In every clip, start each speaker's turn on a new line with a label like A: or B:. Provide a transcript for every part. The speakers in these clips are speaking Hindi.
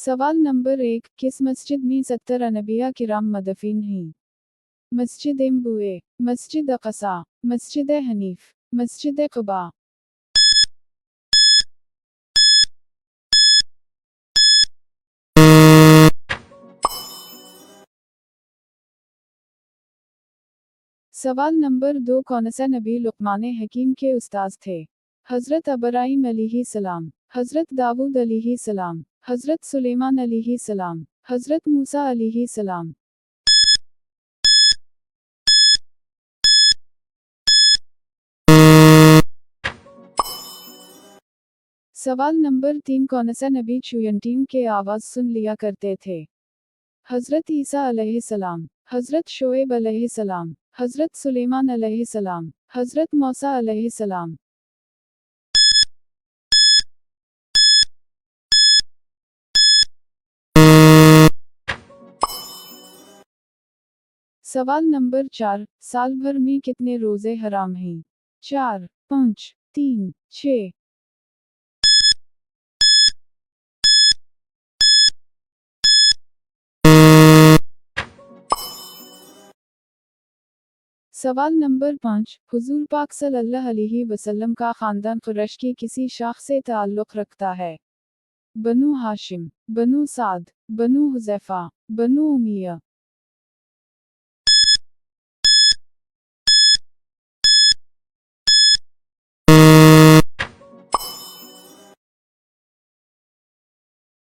A: सवाल नंबर 1, किस मस्जिद में 70 अनबिया किराम मदफीन हैं? मस्जिद बुए, मस्जिद अक़सा, मस्जिद हनीफ, मस्जिद क़ुबा। सवाल नंबर 2, कौन सा नबी लुक़मान हकीम के उस्ताद थे? हज़रत इब्राहीम अलैहिस्सलाम, हज़रत दाऊद अलैहिस्सलाम, हज़रत सुलेमान अलैहिस्सलाम, हज़रत मूसा अलैहिस्सलाम। सवाल नंबर 3, कौन सा नबी चुयंटीम के आवाज़ सुन लिया करते थे? हज़रत ईसा अलैहिस्सलाम, हज़रत शोएब अलैहिस्सलाम, हज़रत सुलेमान अलैहिस्सलाम, हज़रत मूसा अलैहिस्सलाम। सवाल नंबर 4, साल भर में कितने रोज़े हराम हैं? 4, 5, 3, 6। सवाल नंबर 5, हुज़ूर पाक सल्लल्लाहु अलैहि वसल्लम का ख़ानदान कुरैश की किसी शाख से ताल्लुक़ रखता है? बनु हाशिम, बनु साद, बनु हुज़ैफ़ा, बनु उमैया।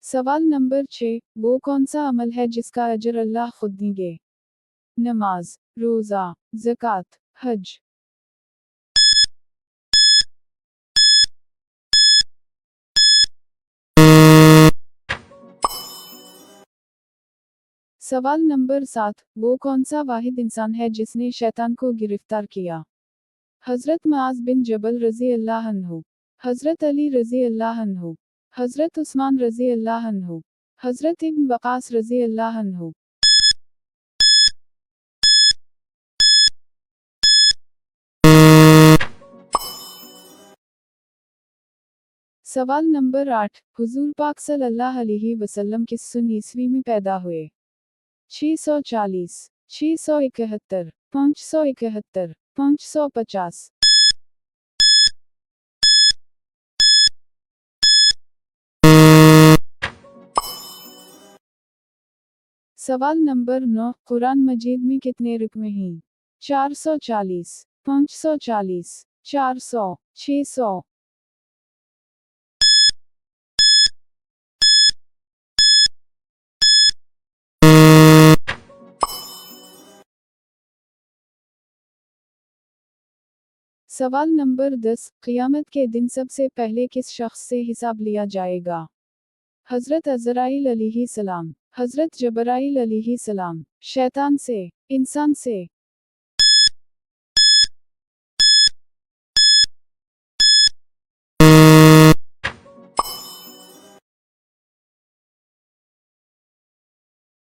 A: सवाल नंबर 6, वो कौन सा अमल है जिसका अजर अल्लाह खुद देंगे? नमाज, रोज़ा, ज़कात, हज। सवाल नंबर 7, वो कौन सा वाहिद इंसान है जिसने शैतान को गिरफ्तार किया? हज़रत मुआज़ बिन जबल रज़ी अल्लाह अन्हु, हज़रत अली रज़ी अल्लाह अन्हु, हज़रत उस्मान रज़ी अल्लाह अन्हु, हज़रत इब्न वक़ास रज़ी अल्लाह अन्हु। सवाल नंबर 8, हुज़ूर पाक सल्लल्लाहु अलैहि वसल्लम किस सन ईस्वी में पैदा हुए? 640, 671, 571, 550। सवाल नंबर 9, कुरान मजीद में कितने रुकमे हैं? 440, 540, 400, 600। सवाल नंबर 10, क़ियामत के दिन सबसे पहले किस शख्स से हिसाब लिया जाएगा? हज़रत अज़राइल अलैहिस्सलाम, हज़रत जबराइल अलैहिस्सलाम, शैतान से, इंसान से,